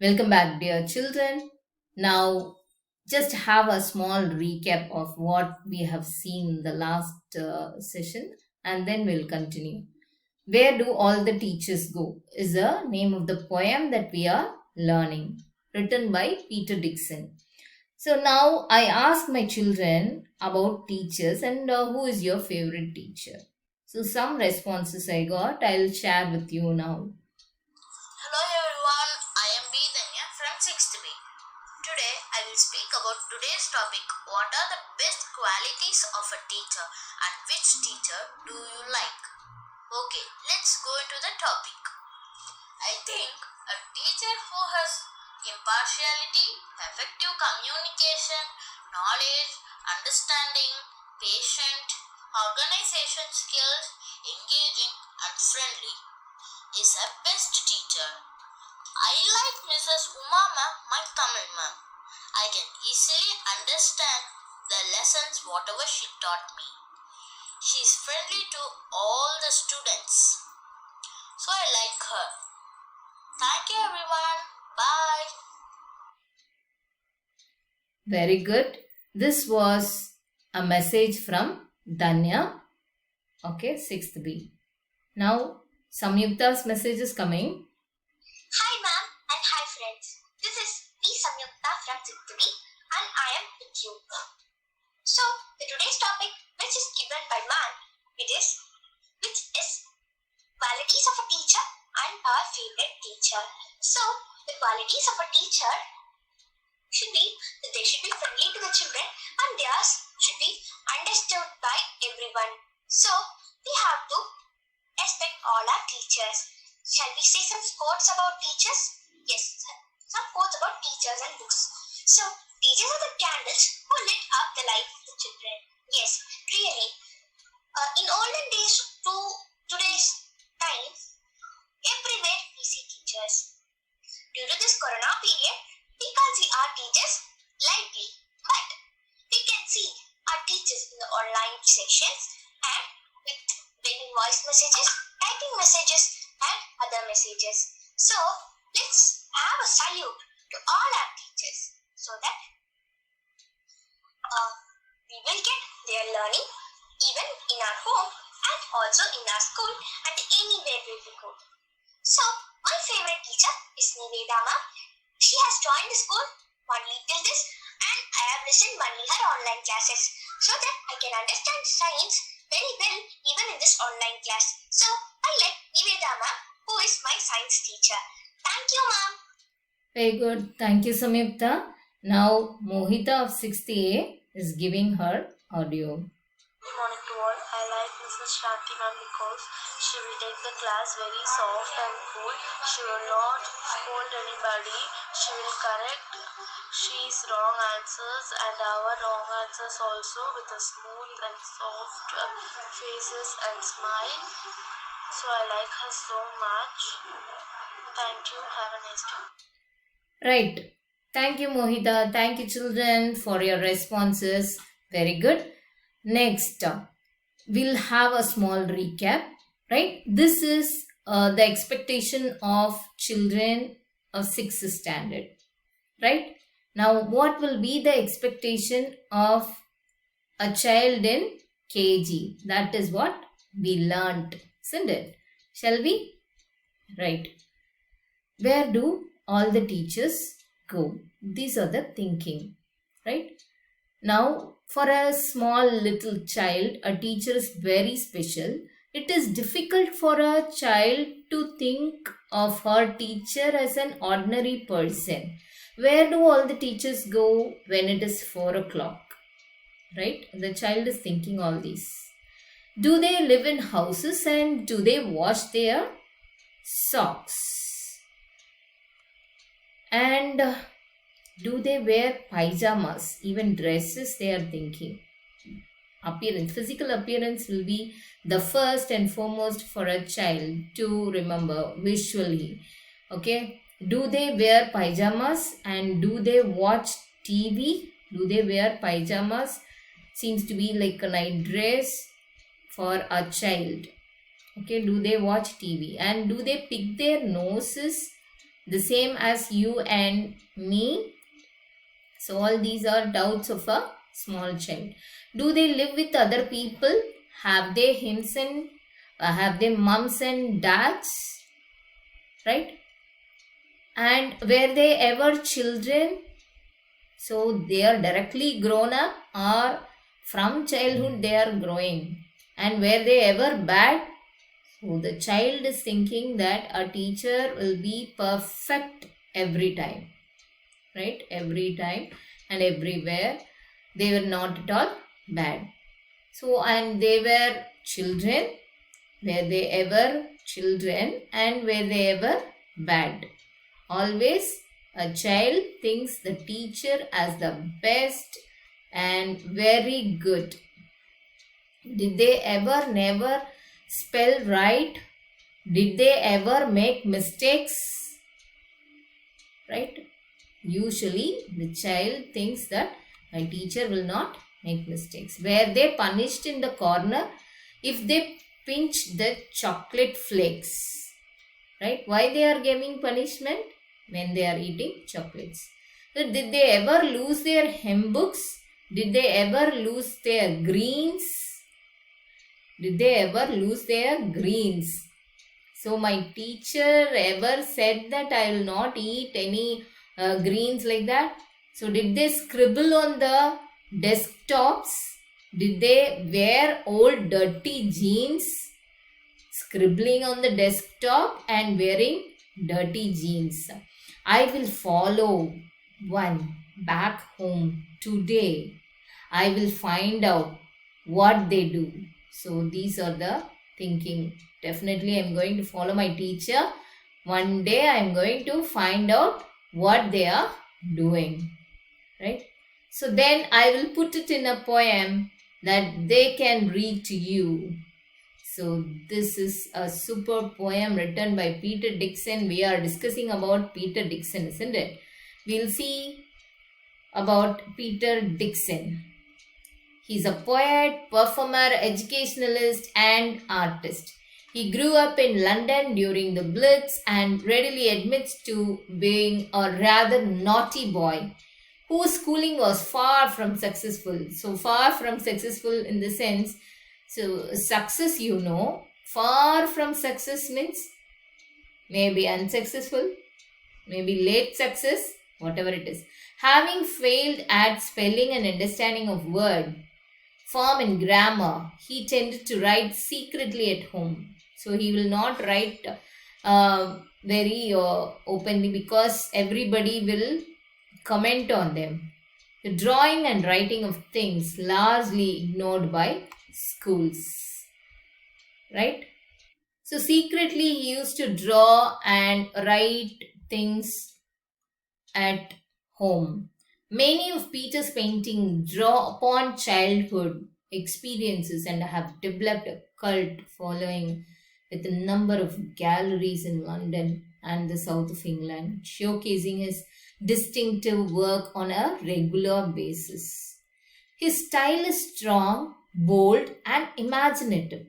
Welcome back, dear children. Now, just have a small recap of what we have seen in the last session, and then we'll continue. Where Do All the Teachers Go is the name of the poem that we are learning, written by Peter Dixon. So, now I ask my children about teachers and who is your favorite teacher. So, some responses I got, I'll share with you now. Hello everyone, I am Vidanya from 6th B. Today I will speak about today's topic. What are the best qualities of a teacher and which teacher do you like? Okay, let's go into the topic. I think a teacher who has impartiality, effective communication, knowledge, understanding, patient, organization skills, engaging and friendly is a best teacher. I like Mrs. Umama, my Tamil ma'am. I can easily understand the lessons whatever she taught me. She is friendly to all the students. So I like her. Thank you everyone. Bye. Very good. This was a message from Danya. Okay, 6th B. Now, Samyukta's message is coming. Hi ma'am and hi friends. This is P. Samyukta from 6th B and I am with you. So, the today's topic which is given by ma'am which is qualities of a teacher and our favorite teacher. So, the qualities of a teacher should be that they should be friendly to the children and theirs should be understood by everyone. So, we have to respect all our teachers. Shall we say some quotes about teachers? Yes, some quotes about teachers and books. So, teachers are the candles who lit up the life of the children. Yes, really. In olden days to today's time, everywhere we see teachers. Due to this corona period, we can't see our teachers lightly, but we can see our teachers in the online sessions and with bringing voice messages, typing messages, and other messages. So, let's have a salute to all our teachers so that we will get their learning even in our home and also in our school and anywhere we will go. So, my favorite teacher is Niveda ma'am. She has joined the school only till this and I have listened only her online classes so that I can understand science very well even in this online class. So, I like Niveda ma'am who is my science teacher. Thank you ma'am. Very good. Thank you, Samyukta. Now, Mohita of 6th A is giving her audio. Good morning to all. I like Mrs. Shanti ma'am because she will take the class very soft and cool. She will not scold anybody. She will correct she's wrong answers and our wrong answers also with a smooth and soft faces and smile. So I like her so much. Thank you. Have a nice day. Right. Thank you, Mohita. Thank you, children, for your responses. Very good. Next, we'll have a small recap. Right. This is the expectation of children of 6th standard. Right. Now, what will be the expectation of a child in KG? That is what we learnt, isn't it? Shall we? Right. Where do all the teachers go? These are the thinking, right? Now, for a small little child, a teacher is very special. It is difficult for a child to think of her teacher as an ordinary person. Where do all the teachers go when it is 4 o'clock? Right? The child is thinking all these. Do they live in houses and do they wash their socks? And do they wear pyjamas, even dresses they are thinking? Appearance, physical appearance will be the first and foremost for a child to remember visually. Okay, do they wear pyjamas and do they watch TV? Do they wear pyjamas? Seems to be like a night dress for a child. Okay, do they watch TV and do they pick their noses The same as you and me. So all these are doubts of a small child. Do they live with other people? Have they have they mums and dads? Right? And were they ever children? So they are directly grown up, or from childhood they are growing. And were they ever bad? So the child is thinking that a teacher will be perfect every time. Right? Every time and everywhere. They were not at all bad. So, and they were children. Were they ever children, and were they ever bad? Always a child thinks the teacher as the best and very good. Did they ever never spell right? Did they ever make mistakes? Right? Usually the child thinks that my teacher will not make mistakes. Were they punished in the corner if they pinch the chocolate flakes? Right? Why they are giving punishment? When they are eating chocolates. So did they ever lose their hymn books? Did they ever lose their greens? Did they ever lose their greens? So my teacher ever said that I will not eat any greens like that. So did they scribble on the desktops? Did they wear old dirty jeans? Scribbling on the desktop and wearing dirty jeans. I will follow one back home today. I will find out what they do. So these are the thinking. Definitely I am going to follow my teacher. One day I am going to find out what they are doing. Right? So then I will put it in a poem that they can read to you. So this is a super poem written by Peter Dixon. We are discussing about Peter Dixon, isn't it? We'll see about Peter Dixon. He's a poet, performer, educationalist, and artist. He grew up in London during the Blitz and readily admits to being a rather naughty boy whose schooling was far from successful. So far from successful in the sense, so success, far from success means maybe unsuccessful, maybe late success, whatever it is. Having failed at spelling and understanding of word, form and grammar, he tended to write secretly at home. So he will not write very openly because everybody will comment on them. The drawing and writing of things largely ignored by schools. Right? So secretly he used to draw and write things at home. Many of Peter's paintings draw upon childhood experiences and have developed a cult following with a number of galleries in London and the south of England, showcasing his distinctive work on a regular basis. His style is strong, bold, and imaginative.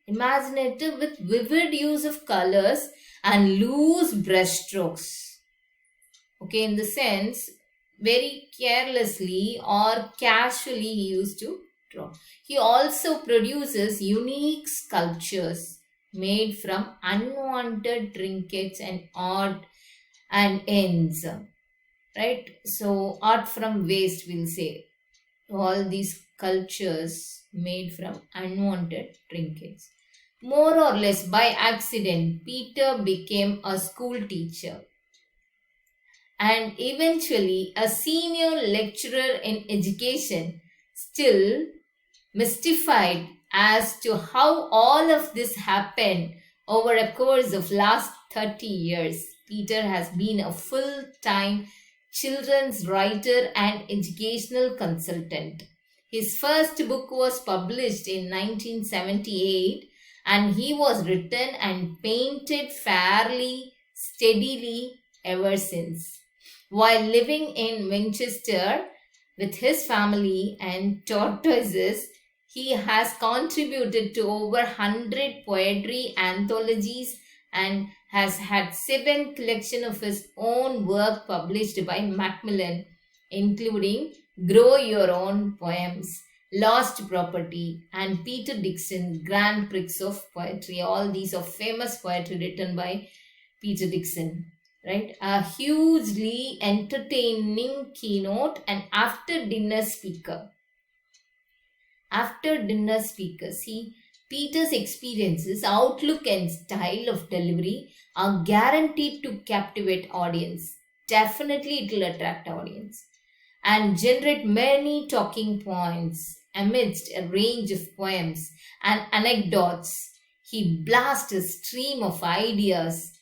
Imaginative with vivid use of colors and loose brushstrokes. Okay, in the sense, very carelessly or casually he used to draw. He also produces unique sculptures made from unwanted trinkets and odd and ends. Right? So, art from waste, we'll say. All these sculptures made from unwanted trinkets. More or less by accident, Peter became a school teacher and eventually a senior lecturer in education, still mystified as to how all of this happened over a course of last 30 years. Peter has been a full-time children's writer and educational consultant. His first book was published in 1978 and he was written and painted fairly steadily ever since. While living in Winchester with his family and tortoises, he has contributed to over 100 poetry anthologies and has had 7 collections of his own work published by Macmillan, including Grow Your Own Poems, Lost Property, and Peter Dixon, Grand Prix of Poetry. All these are famous poetry written by Peter Dixon. Right? A hugely entertaining keynote and after dinner speaker. After dinner speaker. See, Peter's experiences, outlook, and style of delivery are guaranteed to captivate audience. Definitely it will attract audience and generate many talking points amidst a range of poems and anecdotes. He blasts a stream of ideas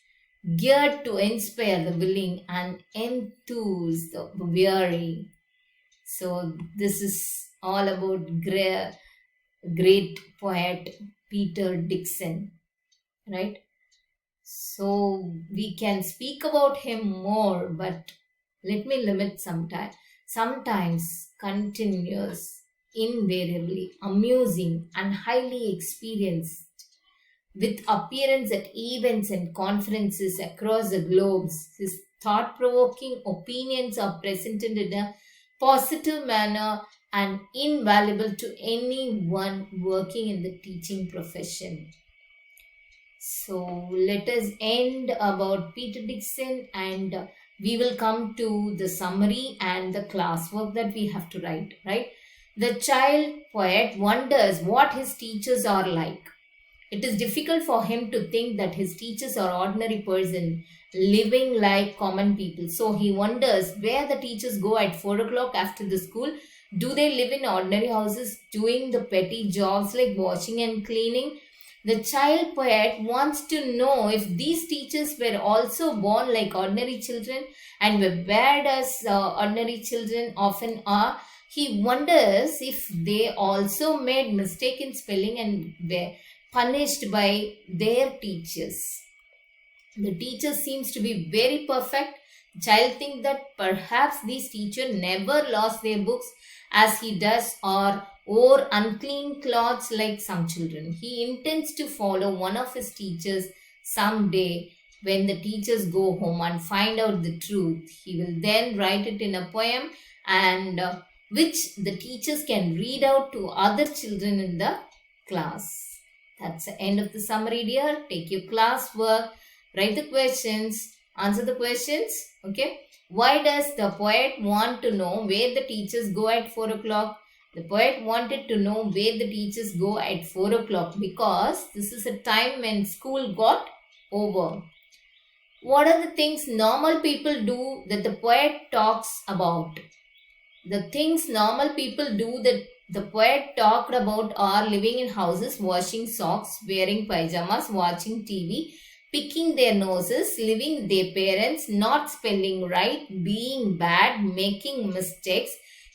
geared to inspire the willing and enthuse the weary. So this is all about great poet Peter Dixon, right? So we can speak about him more, but let me limit some time. Sometimes continuous, invariably amusing, and highly experienced with appearance at events and conferences across the globe. His thought-provoking opinions are presented in a positive manner and invaluable to anyone working in the teaching profession. So let us end about Peter Dixon and we will come to the summary and the classwork that we have to write, right? The child poet wonders what his teachers are like. It is difficult for him to think that his teachers are ordinary person living like common people. So he wonders where the teachers go at 4 o'clock after the school. Do they live in ordinary houses doing the petty jobs like washing and cleaning? The child poet wants to know if these teachers were also born like ordinary children and were bad as ordinary children often are. He wonders if they also made mistake in spelling and were punished by their teachers. The teacher seems to be very perfect. The child thinks that perhaps these teachers never lost their books as he does or wore unclean clothes like some children. He intends to follow one of his teachers someday when the teachers go home and find out the truth. He will then write it in a poem and which the teachers can read out to other children in the class. That's the end of the summary, dear. Take your class work, write the questions, answer the questions. Okay. Why does the poet want to know where the teachers go at 4 o'clock? The poet wanted to know where the teachers go at 4 o'clock because this is a time when school got over. What are the things normal people do that the poet talks about? The things normal people do that the poet talked about are living in houses, washing socks, wearing pajamas, watching TV, picking their noses, living with their parents, not spelling right, being bad, making mistakes,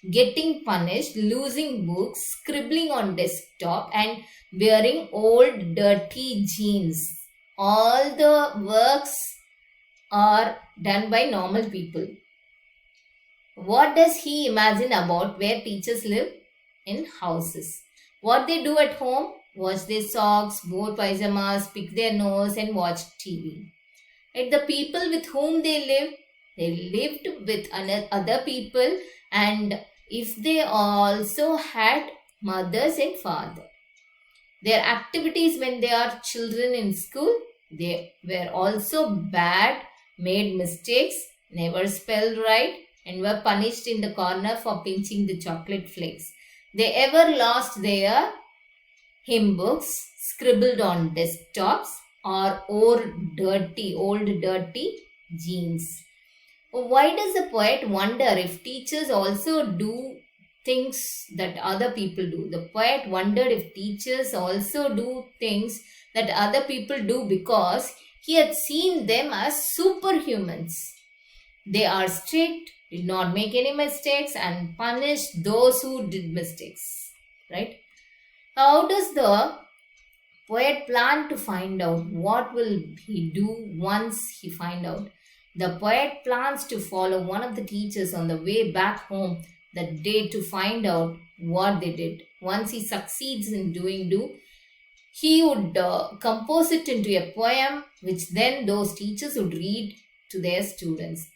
getting punished, losing books, scribbling on desktop, and wearing old dirty jeans. All the works are done by normal people. What does he imagine about where teachers live? In houses. What they do at home? Wash their socks, wear pajamas, pick their nose and watch TV. At the people with whom they lived with other people and if they also had mothers and father. Their activities when they are children in school, they were also bad, made mistakes, never spelled right and were punished in the corner for pinching the chocolate flakes. They ever lost their hymn books, scribbled on desktops or old dirty jeans. Why does the poet wonder if teachers also do things that other people do? The poet wondered if teachers also do things that other people do because he had seen them as superhumans. They are strict, did not make any mistakes and punish those who did mistakes. Right? How does the poet plan to find out? What will he do once he find out? The poet plans to follow one of the teachers on the way back home that day to find out what they did. Once he succeeds in he would compose it into a poem, which then those teachers would read to their students.